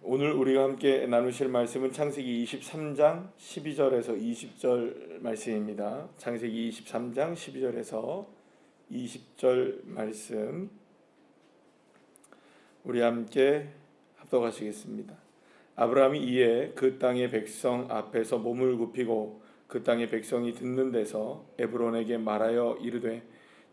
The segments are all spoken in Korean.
오늘 우리가 함께 나누실 말씀은 창세기 23장 12절에서 20절 말씀입니다. 창세기 23장 12절에서 20절 말씀 우리 함께 합독하시겠습니다. 아브라함이 이에 그 땅의 백성 앞에서 몸을 굽히고 그 땅의 백성이 듣는 데서 에브론에게 말하여 이르되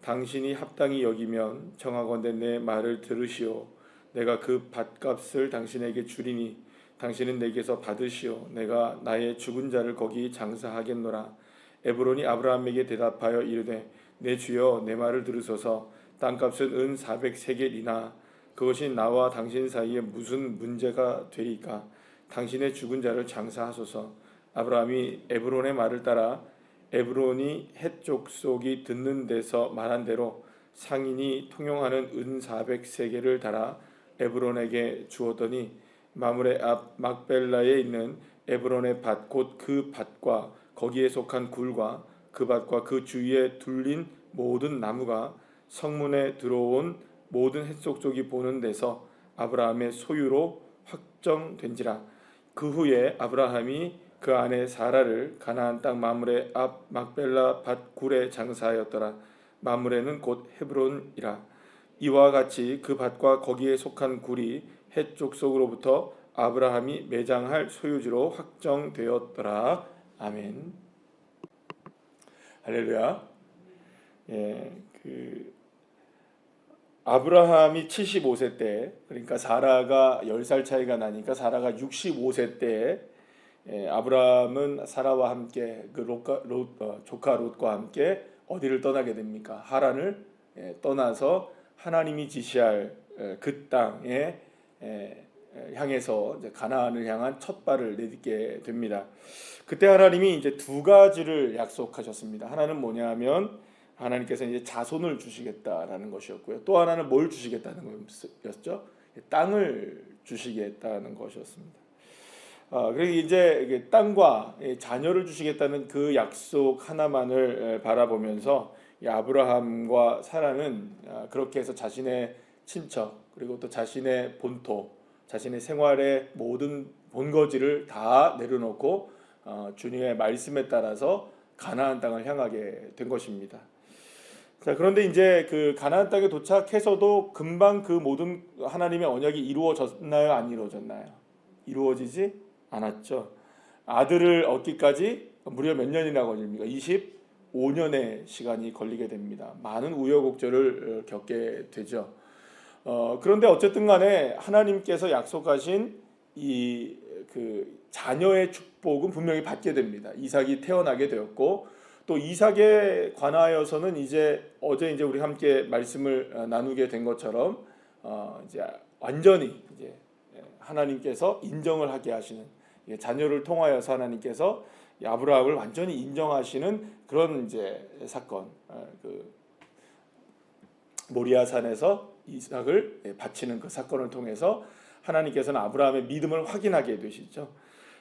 당신이 합당히 여기면 청하건대 내 말을 들으시오. 내가 그 밭값을 당신에게 주리니 당신은 내게서 받으시오. 내가 나의 죽은 자를 거기 장사하겠노라. 에브론이 아브라함에게 대답하여 이르되 내 주여 내 말을 들으소서. 땅값은 은 400세겔이나 그것이 나와 당신 사이에 무슨 문제가 되리까. 당신의 죽은 자를 장사하소서. 아브라함이 에브론의 말을 따라 에브론이 헷 족속이 듣는 데서 말한 대로 상인이 통용하는 은 400세겔을 달아 에브론에게 주었더니 마므레 앞 막벨라에 있는 에브론의 밭 곧 그 밭과 거기에 속한 굴과 그 밭과 그 주위에 둘린 모든 나무가 성문에 들어온 모든 헷족족이 보는 데서 아브라함의 소유로 확정된지라. 그 후에 아브라함이 그 아내 사라를 가나안 땅 마므레 앞 막벨라 밭 굴에 장사하였더라. 마므레는 곧 헤브론이라. 이와 같이 그 밭과 거기에 속한 굴이 헷 족속으로부터 아브라함이 매장할 소유지로 확정되었더라. 아멘. 할렐루야. 아브라함이 75세 때, 그러니까 사라가 10살 차이가 나니까 사라가 65세 때 아브라함은 사라와 함께 조카 롯과 함께 어디를 떠나게 됩니까? 하란을 떠나서 하나님이 지시할 그 땅에 향해서 이제 가나안을 향한 첫 발을 내딛게 됩니다. 그때 하나님이 이제 두 가지를 약속하셨습니다. 하나는 뭐냐면 하나님께서 이제 자손을 주시겠다라는 것이었고요. 또 하나는 뭘 주시겠다는 거였죠? 땅을 주시겠다는 것이었습니다. 그래서 이제 땅과 자녀를 주시겠다는 그 약속 하나만을 바라보면서 아브라함과 사라는 그렇게 해서 자신의 친척 그리고 또 자신의 본토, 자신의 생활의 모든 본거지를 다 내려놓고 주님의 말씀에 따라서 가나안 땅을 향하게 된 것입니다. 자, 그런데 이제 그 가나안 땅에 도착해서도 금방 그 모든 하나님의 언약이 이루어졌나요? 안 이루어졌나요? 이루어지지 않았죠. 아들을 얻기까지 무려 몇 년이나 걸립니까? 25년의 시간이 걸리게 됩니다. 많은 우여곡절을 겪게 되죠. 그런데 어쨌든 간에 하나님께서 약속하신 이 그 자녀의 축복은 분명히 받게 됩니다. 이삭이 태어나게 되었고 또 이삭에 관하여서는 어제 우리 함께 말씀을 나누게 된 것처럼 이제 완전히 이제 하나님께서 인정을 하게 하시는 자녀를 통하여서 하나님께서 아브라함을 완전히 인정하시는 그런 이제 사건, 그 모리아 산에서 이삭을 바치는 그 사건을 통해서 하나님께서는 아브라함의 믿음을 확인하게 되시죠.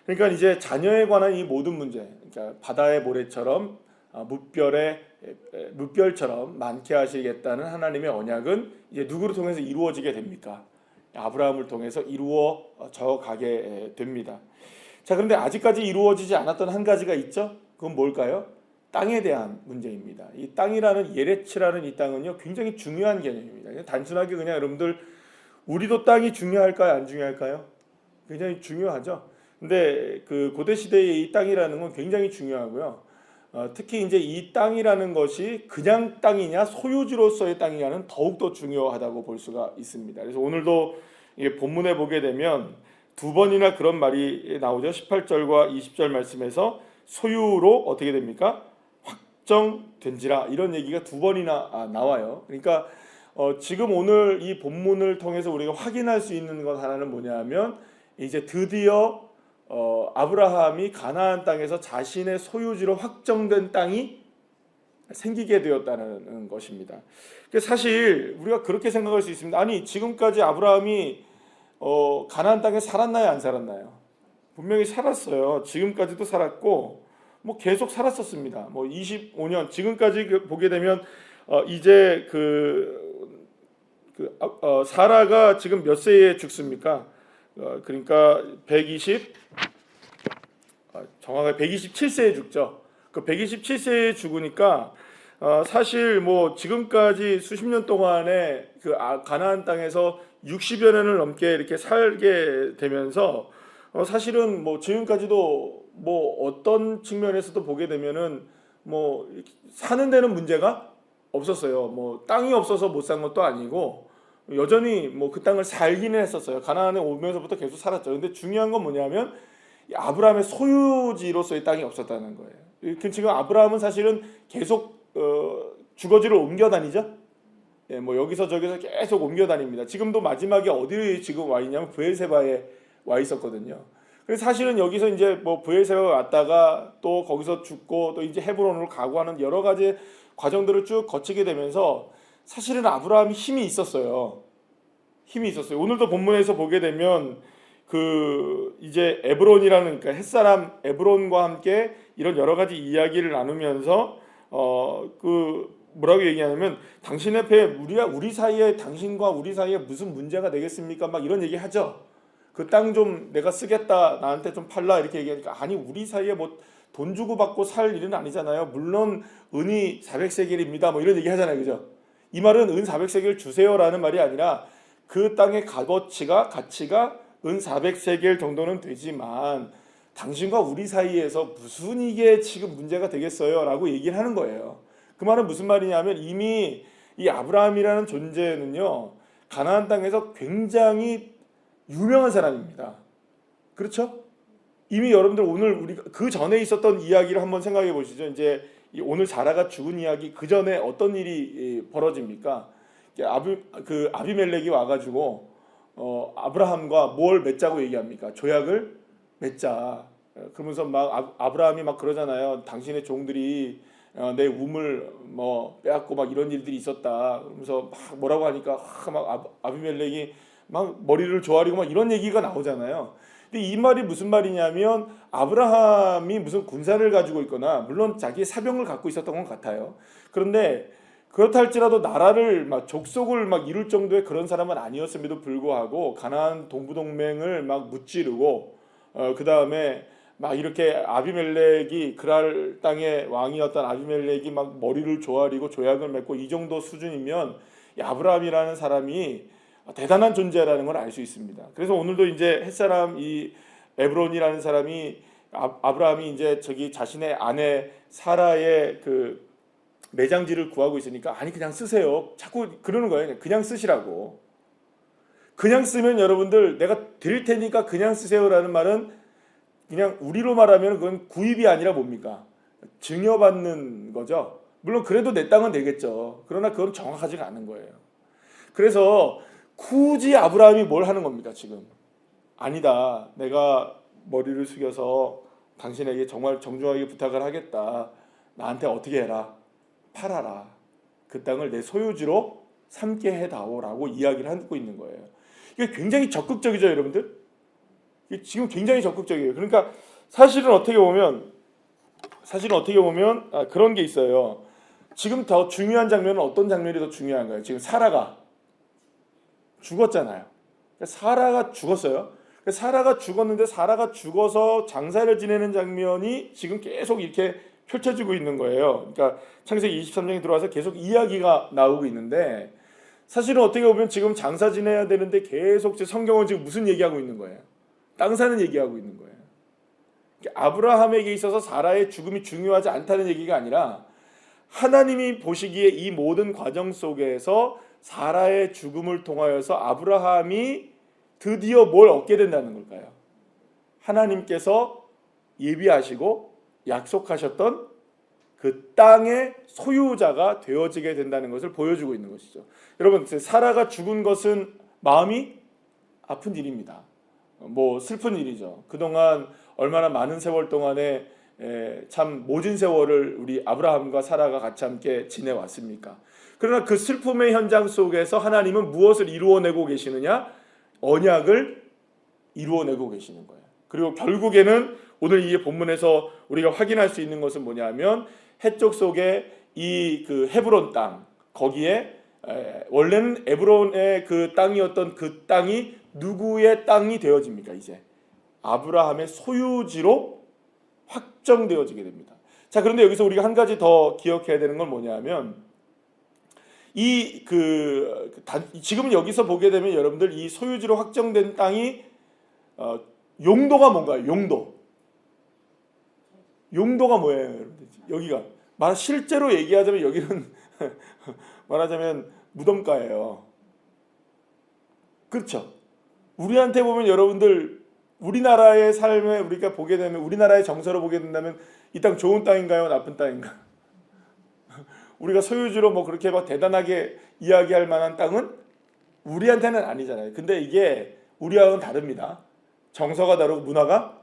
그러니까 이제 자녀에 관한 이 모든 문제, 그러니까 바다의 모래처럼 무별처럼 많게 하시겠다는 하나님의 언약은 이제 누구를 통해서 이루어지게 됩니까? 아브라함을 통해서 이루어져 가게 됩니다. 자, 그런데 아직까지 이루어지지 않았던 한 가지가 있죠. 그건 뭘까요? 땅에 대한 문제입니다. 이 땅이라는 예레츠라는 이 땅은요 굉장히 중요한 개념입니다. 단순하게 그냥 여러분들 우리도 땅이 중요할까요? 안 중요할까요? 굉장히 중요하죠. 근데 그 고대 시대의 이 땅이라는 건 굉장히 중요하고요. 특히 이제 이 땅이라는 것이 그냥 땅이냐 소유지로서의 땅이냐는 더욱더 중요하다고 볼 수가 있습니다. 그래서 오늘도 본문에 보게 되면 두 번이나 그런 말이 나오죠. 18절과 20절 말씀에서 소유로 어떻게 됩니까? 확정된지라 이런 얘기가 두 번이나 나와요. 그러니까 지금 오늘 이 본문을 통해서 우리가 확인할 수 있는 것 하나는 뭐냐면 이제 드디어 아브라함이 가나안 땅에서 자신의 소유지로 확정된 땅이 생기게 되었다는 것입니다. 사실 우리가 그렇게 생각할 수 있습니다. 아니 지금까지 아브라함이 가나안 땅에 살았나요? 안 살았나요? 분명히 살았어요. 지금까지도 살았고 뭐 계속 살았었습니다. 뭐 25년 지금까지 보게 되면 이제 사라가 지금 몇 세에 죽습니까? 그러니까 120 정확하게 127세에 죽죠. 그 127세에 죽으니까 사실 뭐 지금까지 수십 년 동안에 그 가나안 땅에서 60여 년을 넘게 이렇게 살게 되면서 사실은 뭐 지금까지도 뭐 어떤 측면에서도 보게 되면은 뭐 사는 데는 문제가 없었어요. 뭐 땅이 없어서 못 산 것도 아니고 여전히 뭐 그 땅을 살기는 했었어요. 가나안에 오면서부터 계속 살았죠. 근데 중요한 건 뭐냐면 아브라함의 소유지로서의 땅이 없었다는 거예요. 지금 아브라함은 사실은 계속 주거지를 옮겨 다니죠. 예, 뭐 여기서 저기서 계속 옮겨 다닙니다. 지금도 마지막에 어디 지금 와 있냐면 브엘세바에 와 있었거든요. 그래서 사실은 여기서 이제 뭐 브엘세바 왔다가 또 거기서 죽고 또 이제 헤브론으로 가고 하는 여러 가지 과정들을 쭉 거치게 되면서 사실은 아브라함이 힘이 있었어요. 힘이 있었어요. 오늘도 본문에서 보게 되면 그 이제 에브론이라는 그러니까 햇사람 에브론과 함께 이런 여러 가지 이야기를 나누면서 그 뭐라고 얘기하냐면 당신 앞에 우리 사이에 당신과 우리 사이에 무슨 문제가 되겠습니까? 막 이런 얘기 하죠. 그 땅 좀 내가 쓰겠다 나한테 좀 팔라 이렇게 얘기하니까 아니 우리 사이에 뭐 돈 주고 받고 살 일은 아니잖아요. 물론 은이 400세겔입니다. 뭐 이런 얘기 하잖아요. 그죠? 이 말은 은 400세겔 주세요라는 말이 아니라 그 땅의 가치가 은 400세겔 정도는 되지만 당신과 우리 사이에서 무슨 이게 지금 문제가 되겠어요? 라고 얘기를 하는 거예요. 그 말은 무슨 말이냐면 이미 이 아브라함이라는 존재는요 가나안 땅에서 굉장히 유명한 사람입니다. 그렇죠? 이미 여러분들 오늘 우리가 그 전에 있었던 이야기를 한번 생각해 보시죠. 이제 오늘 사라가 죽은 이야기 그 전에 어떤 일이 벌어집니까? 아비멜렉이 와가지고 아브라함과 뭘 맺자고 얘기합니까? 조약을 맺자. 그러면서 막 아브라함이 막 그러잖아요. 당신의 종들이 내 우물 뭐 빼앗고 막 이런 일들이 있었다. 그러면서 막 뭐라고 하니까 막 아비멜렉이 막 머리를 조아리고 막 이런 얘기가 나오잖아요. 근데 이 말이 무슨 말이냐면 아브라함이 무슨 군사를 가지고 있거나 물론 자기의 사병을 갖고 있었던 것 같아요. 그런데 그렇다 할지라도 나라를 막 족속을 막 이룰 정도의 그런 사람은 아니었음에도 불구하고 가나안 동부동맹을 막 무찌르고 그 다음에 막 이렇게 아비멜렉이 그랄 땅의 왕이었던 아비멜렉이 막 머리를 조아리고 조약을 맺고 이 정도 수준이면 이 아브라함이라는 사람이 대단한 존재라는 걸 알 수 있습니다. 그래서 오늘도 이제 햇사람 이 에브론이라는 사람이 아브라함이 이제 저기 자신의 아내 사라의 그 매장지를 구하고 있으니까 아니 그냥 쓰세요. 자꾸 그러는 거예요. 그냥 쓰시라고. 그냥 쓰면 여러분들 내가 드릴 테니까 그냥 쓰세요라는 말은 그냥 우리로 말하면 그건 구입이 아니라 뭡니까? 증여받는 거죠. 물론 그래도 내 땅은 되겠죠. 그러나 그건 정확하지가 않은 거예요. 그래서 굳이 아브라함이 뭘 하는 겁니까 지금? 아니다. 내가 머리를 숙여서 당신에게 정말 정중하게 부탁을 하겠다. 나한테 어떻게 해라. 팔아라. 그 땅을 내 소유지로 삼게 해다오라고 이야기를 하고 있는 거예요. 이게 굉장히 적극적이죠 여러분들? 이게 지금 굉장히 적극적이에요. 그러니까 사실은 어떻게 보면 그런 게 있어요. 지금 더 중요한 장면은 어떤 장면이 더 중요한 거예요? 지금 사라가 죽었잖아요. 사라가 죽었어요. 사라가 죽었는데 사라가 죽어서 장사를 지내는 장면이 지금 계속 이렇게 펼쳐지고 있는 거예요. 그러니까 창세기 23장에 들어와서 계속 이야기가 나오고 있는데 사실은 어떻게 보면 지금 장사 지내야 되는데 계속 성경은 지금 무슨 얘기하고 있는 거예요? 땅 사는 얘기하고 있는 거예요. 아브라함에게 있어서 사라의 죽음이 중요하지 않다는 얘기가 아니라 하나님이 보시기에 이 모든 과정 속에서 사라의 죽음을 통하여서 아브라함이 드디어 뭘 얻게 된다는 걸까요? 하나님께서 예비하시고 약속하셨던 그 땅의 소유자가 되어지게 된다는 것을 보여주고 있는 것이죠. 여러분, 사라가 죽은 것은 마음이 아픈 일입니다. 뭐 슬픈 일이죠. 그동안 얼마나 많은 세월 동안에 참 모진 세월을 우리 아브라함과 사라가 같이 함께 지내왔습니까? 그러나 그 슬픔의 현장 속에서 하나님은 무엇을 이루어내고 계시느냐? 언약을 이루어내고 계시는 거예요. 그리고 결국에는 오늘 이 본문에서 우리가 확인할 수 있는 것은 뭐냐면 해쪽 속에 이 그 헤브론 땅 거기에 원래는 에브론의 그 땅이었던 그 땅이 누구의 땅이 되어집니까? 이제 아브라함의 소유지로 확정되어지게 됩니다. 자, 그런데 여기서 우리가 한 가지 더 기억해야 되는 건 뭐냐면 지금 여기서 보게 되면 여러분들 이 소유지로 확정된 땅이 용도가 뭔가요? 용도가 뭐예요, 여러분들? 여기가 실제로 얘기하자면 여기는 말하자면 무덤가예요. 그렇죠? 우리한테 보면 여러분들 우리나라의 삶에 우리가 보게 되면 우리나라의 정서로 보게 된다면 이 땅 좋은 땅인가요? 나쁜 땅인가? 우리가 소유주로 뭐 그렇게 막 대단하게 이야기할 만한 땅은 우리한테는 아니잖아요. 근데 이게 우리하고는 다릅니다. 정서가 다르고 문화가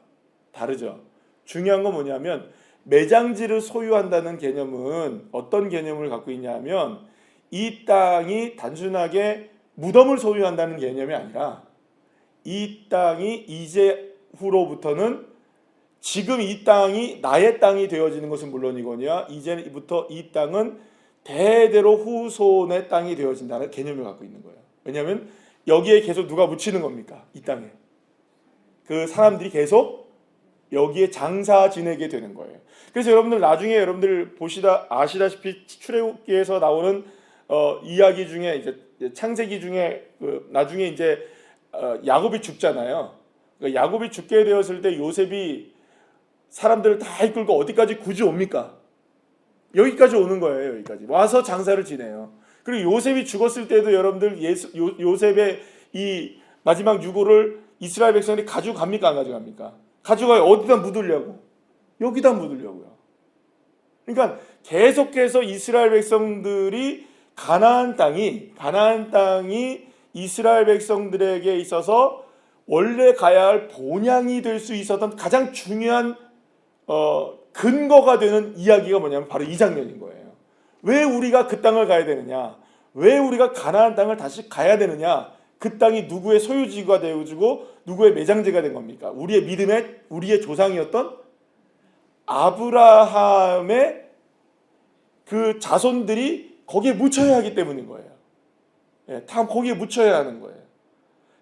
다르죠. 중요한 건 뭐냐면 매장지를 소유한다는 개념은 어떤 개념을 갖고 있냐면 이 땅이 단순하게 무덤을 소유한다는 개념이 아니라 이 땅이 이제후로부터는 지금 이 땅이 나의 땅이 되어지는 것은 물론이거니와 이제부터 이 땅은 대대로 후손의 땅이 되어진다는 개념을 갖고 있는 거예요. 왜냐하면 여기에 계속 누가 묻히는 겁니까? 이 땅에. 그 사람들이 계속 여기에 장사 지내게 되는 거예요. 그래서 여러분들 나중에 여러분들 아시다시피 출애굽기에서 나오는 이야기 중에 이제 창세기 중에 나중에 이제 야곱이 죽잖아요. 그러니까 야곱이 죽게 되었을 때 요셉이 사람들을 다 이끌고 어디까지 굳이 옵니까? 여기까지 오는 거예요. 여기까지 와서 장사를 지내요. 그리고 요셉이 죽었을 때도 여러분들 요셉의 이 마지막 유고를 이스라엘 백성들이 가져갑니까? 안 가져갑니까? 가져가요. 어디다 묻으려고? 여기다 묻으려고요. 그러니까 계속해서 이스라엘 백성들이 가나안 땅이 이스라엘 백성들에게 있어서 원래 가야 할 본향이 될 수 있었던 가장 중요한 근거가 되는 이야기가 뭐냐면 바로 이 장면인 거예요. 왜 우리가 그 땅을 가야 되느냐? 왜 우리가 가나안 땅을 다시 가야 되느냐? 그 땅이 누구의 소유지가 되어지고 누구의 매장지가 된 겁니까? 우리의 조상이었던 아브라함의 그 자손들이 거기에 묻혀야 하기 때문인 거예요. 다 거기에 묻혀야 하는 거예요.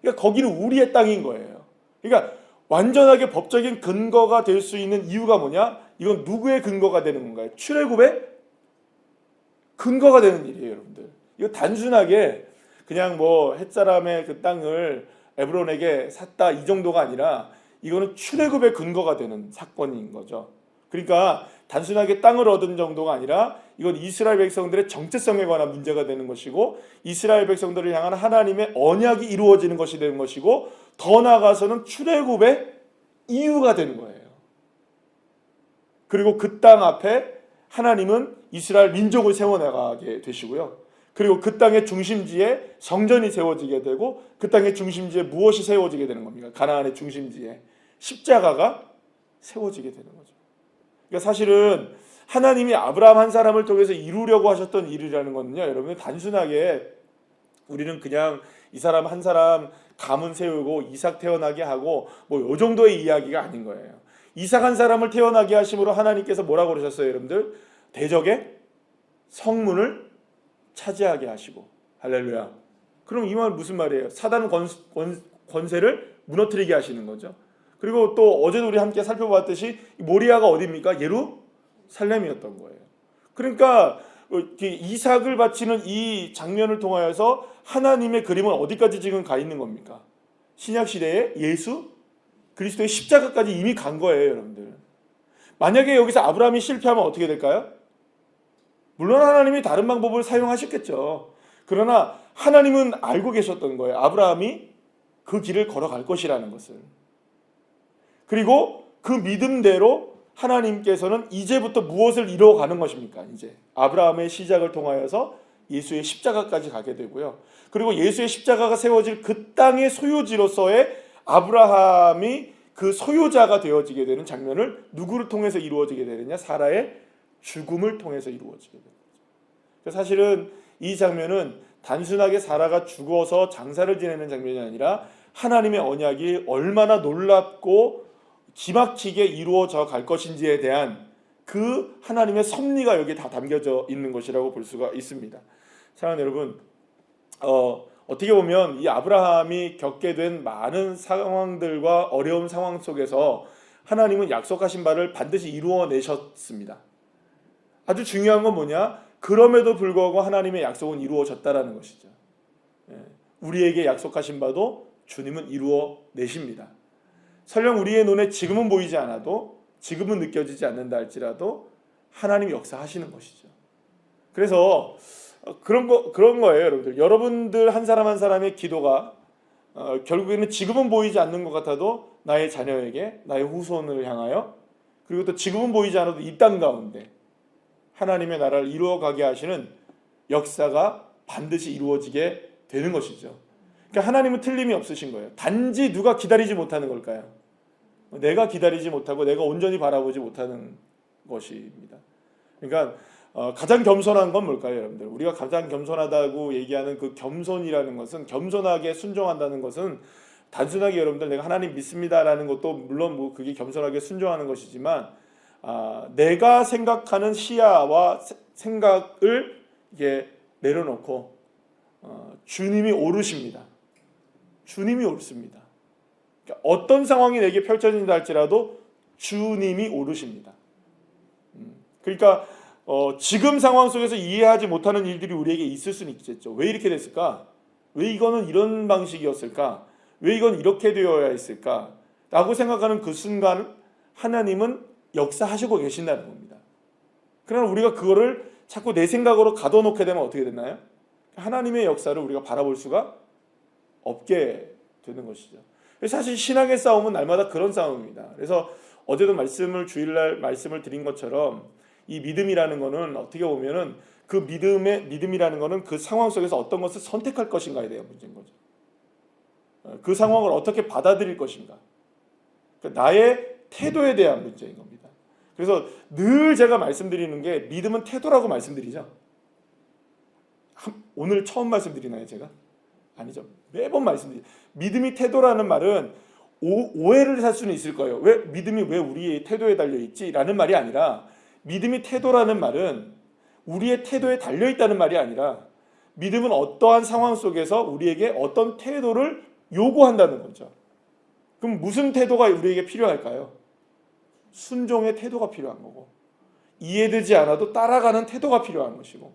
그러니까 거기는 우리의 땅인 거예요. 그러니까 완전하게 법적인 근거가 될 수 있는 이유가 뭐냐? 이건 누구의 근거가 되는 건가요? 출애굽의 근거가 되는 일이에요, 여러분들. 이거 단순하게 그냥 뭐 햇사람의 그 땅을 에브론에게 샀다 이 정도가 아니라 이거는 출애굽의 근거가 되는 사건인 거죠. 그러니까 단순하게 땅을 얻은 정도가 아니라 이건 이스라엘 백성들의 정체성에 관한 문제가 되는 것이고 이스라엘 백성들을 향한 하나님의 언약이 이루어지는 것이 되는 것이고 더 나아가서는 출애굽의 이유가 되는 거예요. 그리고 그 땅 앞에 하나님은 이스라엘 민족을 세워나가게 되시고요. 그리고 그 땅의 중심지에 성전이 세워지게 되고 그 땅의 중심지에 무엇이 세워지게 되는 겁니까? 가나안의 중심지에 십자가가 세워지게 되는 거죠. 그러니까 사실은 하나님이 아브라함 한 사람을 통해서 이루려고 하셨던 일이라는 거는요, 여러분 단순하게 우리는 그냥 이 사람 한 사람 가문 세우고 이삭 태어나게 하고 뭐 요 정도의 이야기가 아닌 거예요. 이삭 한 사람을 태어나게 하심으로 하나님께서 뭐라고 그러셨어요, 여러분들? 대적의 성문을 차지하게 하시고. 할렐루야. 그럼 이 말은 무슨 말이에요? 사단의 권세를 무너뜨리게 하시는 거죠. 그리고 또 어제도 우리 함께 살펴봤듯이 모리아가 어디입니까? 예루살렘이었던 거예요. 그러니까 이삭을 바치는 이 장면을 통하여서 하나님의 그림은 어디까지 지금 가 있는 겁니까? 신약 시대에 예수 그리스도의 십자가까지 이미 간 거예요, 여러분들. 만약에 여기서 아브라함이 실패하면 어떻게 될까요? 물론 하나님이 다른 방법을 사용하셨겠죠. 그러나 하나님은 알고 계셨던 거예요. 아브라함이 그 길을 걸어갈 것이라는 것을. 그리고 그 믿음대로 하나님께서는 이제부터 무엇을 이루어가는 것입니까? 이제 아브라함의 시작을 통하여서 예수의 십자가까지 가게 되고요. 그리고 예수의 십자가가 세워질 그 땅의 소유지로서의 아브라함이 그 소유자가 되어지게 되는 장면을 누구를 통해서 이루어지게 되느냐? 사라의 죽음을 통해서 이루어지게 되는 거죠. 사실은 이 장면은 단순하게 사라가 죽어서 장사를 지내는 장면이 아니라 하나님의 언약이 얼마나 놀랍고 기막히게 이루어져 갈 것인지에 대한 그 하나님의 섭리가 여기에 다 담겨져 있는 것이라고 볼 수가 있습니다. 사랑하는 여러분, 어떻게 보면 이 아브라함이 겪게 된 많은 상황들과 어려운 상황 속에서 하나님은 약속하신 바를 반드시 이루어내셨습니다. 아주 중요한 건 뭐냐? 그럼에도 불구하고 하나님의 약속은 이루어졌다라는 것이죠. 우리에게 약속하신 바도 주님은 이루어내십니다. 설령 우리의 눈에 지금은 보이지 않아도, 지금은 느껴지지 않는다 할지라도 하나님이 역사하시는 것이죠. 그래서 그런 거예요, 여러분들. 여러분들 한 사람 한 사람의 기도가 결국에는 지금은 보이지 않는 것 같아도 나의 자녀에게, 나의 후손을 향하여, 그리고 또 지금은 보이지 않아도 이 땅 가운데 하나님의 나라를 이루어가게 하시는 역사가 반드시 이루어지게 되는 것이죠. 그러니까 하나님은 틀림이 없으신 거예요. 단지 누가 기다리지 못하는 걸까요? 내가 기다리지 못하고 내가 온전히 바라보지 못하는 것입니다. 그러니까 가장 겸손한 건 뭘까요, 여러분들? 우리가 가장 겸손하다고 얘기하는 그 겸손이라는 것은, 겸손하게 순종한다는 것은 단순하게 여러분들 내가 하나님 믿습니다라는 것도 물론 뭐 그게 겸손하게 순종하는 것이지만, 내가 생각하는 시야와 생각을 이게 내려놓고 주님이 오르십니다. 주님이 오르십니다. 그러니까 어떤 상황이 내게 펼쳐진다 할지라도 주님이 오르십니다. 그러니까 지금 상황 속에서 이해하지 못하는 일들이 우리에게 있을 수는 있겠죠. 왜 이렇게 됐을까? 왜 이거는 이런 방식이었을까? 왜 이건 이렇게 되어야 했을까? 라고 생각하는 그 순간 하나님은 역사하시고 계신다는 겁니다. 그러나 우리가 그거를 자꾸 내 생각으로 가둬놓게 되면 어떻게 되나요? 하나님의 역사를 우리가 바라볼 수가 없게 되는 것이죠. 사실 신앙의 싸움은 날마다 그런 싸움입니다. 그래서 어제도 주일날 말씀을 드린 것처럼 이 믿음이라는 거는 어떻게 보면은 그 믿음이라는 거는 그 상황 속에서 어떤 것을 선택할 것인가에 대한 문제인 거죠. 그 상황을 어떻게 받아들일 것인가. 그러니까 나의 태도에 대한 문제인 겁니다. 그래서 늘 제가 말씀드리는 게 믿음은 태도라고 말씀드리죠. 오늘 처음 말씀드리나요, 제가? 아니죠. 매번 말씀드리죠. 믿음이 태도라는 말은 오해를 살 수는 있을 거예요. 믿음이 왜 우리의 태도에 달려있지? 라는 말이 아니라, 믿음이 태도라는 말은 우리의 태도에 달려있다는 말이 아니라, 믿음은 어떠한 상황 속에서 우리에게 어떤 태도를 요구한다는 거죠. 그럼 무슨 태도가 우리에게 필요할까요? 순종의 태도가 필요한 거고, 이해되지 않아도 따라가는 태도가 필요한 것이고,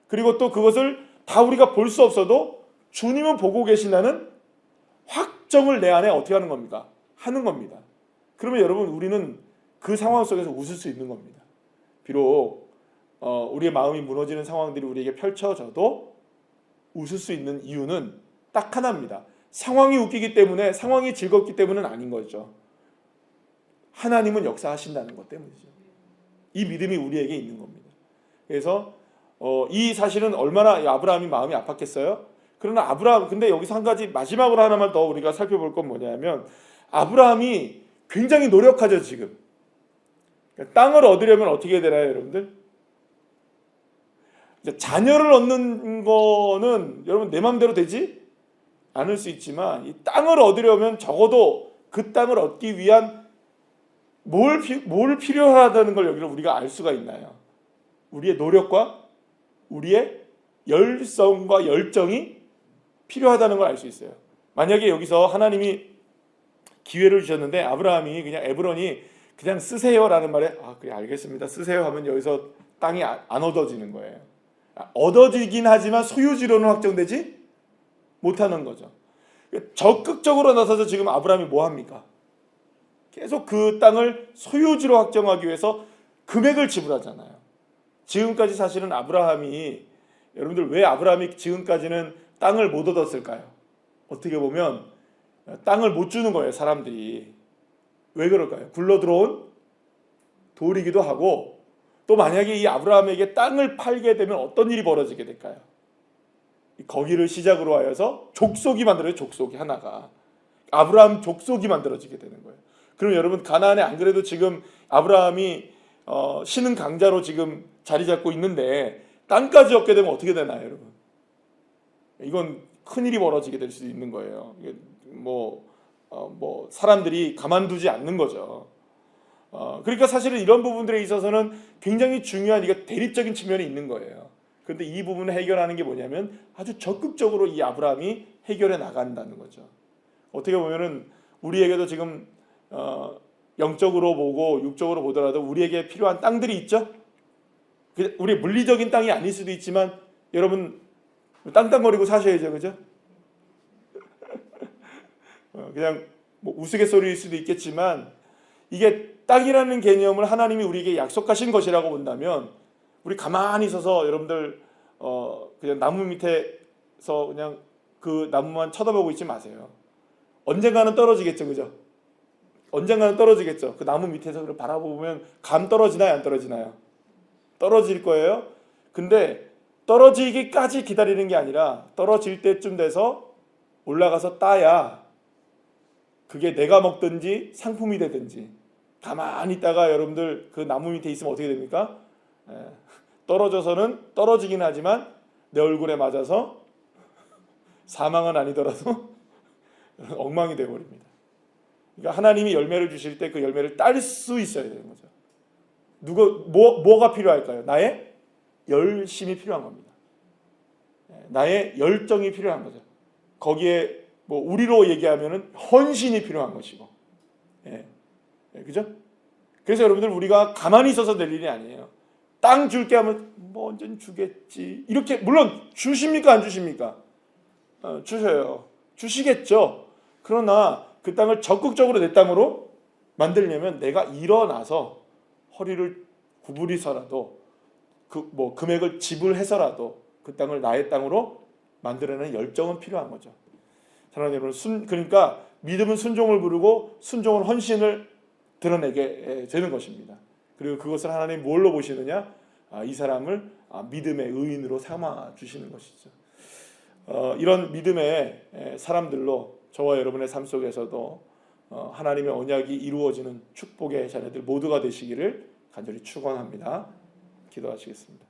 그리고 또 그것을 다 우리가 볼 수 없어도 주님은 보고 계신다는 확정을 내 안에 어떻게 하는 겁니까? 하는 겁니다. 그러면 여러분, 우리는 그 상황 속에서 웃을 수 있는 겁니다. 비록 우리의 마음이 무너지는 상황들이 우리에게 펼쳐져도 웃을 수 있는 이유는 딱 하나입니다. 상황이 웃기기 때문에, 상황이 즐겁기 때문은 아닌 거죠. 하나님은 역사하신다는 것 때문이죠. 이 믿음이 우리에게 있는 겁니다. 그래서 이 사실은 얼마나 아브라함이 마음이 아팠겠어요? 그러나 근데 여기서 한 가지 마지막으로 하나만 더 우리가 살펴볼 건 뭐냐면, 아브라함이 굉장히 노력하죠, 지금. 그러니까 땅을 얻으려면 어떻게 되나요, 여러분들? 자녀를 얻는 거는 여러분 내 마음대로 되지 않을 수 있지만, 이 땅을 얻으려면 적어도 그 땅을 얻기 위한 뭘 필요하다는 걸 여기서 우리가 알 수가 있나요? 우리의 노력과 우리의 열성과 열정이 필요하다는 걸 알 수 있어요. 만약에 여기서 하나님이 기회를 주셨는데 아브라함이 그냥 에브론이 그냥 쓰세요라는 말에 그래 알겠습니다 쓰세요 하면 여기서 땅이 안 얻어지는 거예요. 얻어지긴 하지만 소유지로는 확정되지 못하는 거죠. 적극적으로 나서서 지금 아브라함이 뭐 합니까? 계속 그 땅을 소유지로 확정하기 위해서 금액을 지불하잖아요. 지금까지 사실은 여러분들 왜 아브라함이 지금까지는 땅을 못 얻었을까요? 어떻게 보면 땅을 못 주는 거예요, 사람들이. 왜 그럴까요? 굴러들어온 돌이기도 하고, 또 만약에 이 아브라함에게 땅을 팔게 되면 어떤 일이 벌어지게 될까요? 거기를 시작으로 하여서 족속이 만들어요. 족속이 하나가 아브라함 족속이 만들어지게 되는 거예요. 그럼 여러분, 가나안에 안 그래도 지금 아브라함이 신은 강자로 지금 자리 잡고 있는데 땅까지 얻게 되면 어떻게 되나요, 여러분? 이건 큰일이 벌어지게 될 수도 있는 거예요. 사람들이 가만두지 않는 거죠. 그러니까 사실은 이런 부분들에 있어서는 굉장히 중요한, 이게 대립적인 측면이 있는 거예요. 그런데 이 부분을 해결하는 게 뭐냐면 아주 적극적으로 이 아브라함이 해결해 나간다는 거죠. 어떻게 보면은 우리에게도 지금 영적으로 보고 육적으로 보더라도 우리에게 필요한 땅들이 있죠. 우리 물리적인 땅이 아닐 수도 있지만 여러분 땅땅거리고 사셔야죠, 그죠? 그냥 뭐 우스갯소리일 수도 있겠지만 이게 땅이라는 개념을 하나님이 우리에게 약속하신 것이라고 본다면 우리 가만히 서서 여러분들 그냥 나무 밑에서 그냥 그 나무만 쳐다보고 있지 마세요. 언젠가는 떨어지겠죠, 그죠? 언젠가는 떨어지겠죠. 그 나무 밑에서 그걸 바라보면 감 떨어지나요, 안 떨어지나요? 떨어질 거예요. 근데 떨어지기까지 기다리는 게 아니라 떨어질 때쯤 돼서 올라가서 따야 그게 내가 먹든지 상품이 되든지. 가만히 있다가 여러분들 그 나무 밑에 있으면 어떻게 됩니까? 떨어져서는 떨어지긴 하지만 내 얼굴에 맞아서 사망은 아니더라도 엉망이 되어버립니다. 그러니까 하나님이 열매를 주실 때 그 열매를 딸 수 있어야 되는 거죠. 뭐가 필요할까요? 나의 열심이 필요한 겁니다. 나의 열정이 필요한 거죠. 거기에 뭐 우리로 얘기하면은 헌신이 필요한 것이고, 그죠? 그래서 여러분들 우리가 가만히 있어서 될 일이 아니에요. 땅 줄게 하면 뭐 언젠 주겠지. 이렇게 물론 주십니까 안 주십니까? 주셔요. 주시겠죠. 그러나 그 땅을 적극적으로 내 땅으로 만들려면 내가 일어나서 허리를 구부리서라도 뭐 금액을 지불해서라도 그 땅을 나의 땅으로 만들어내는 열정은 필요한 거죠. 사랑하는 여러분, 그러니까 믿음은 순종을 부르고 순종은 헌신을 드러내게 되는 것입니다. 그리고 그것을 하나님 뭘로 보시느냐? 이 사람을 믿음의 의인으로 삼아 주시는 것이죠. 이런 믿음의 사람들로 저와 여러분의 삶 속에서도 하나님의 언약이 이루어지는 축복의 자녀들 모두가 되시기를 간절히 축원합니다. 기도하시겠습니다.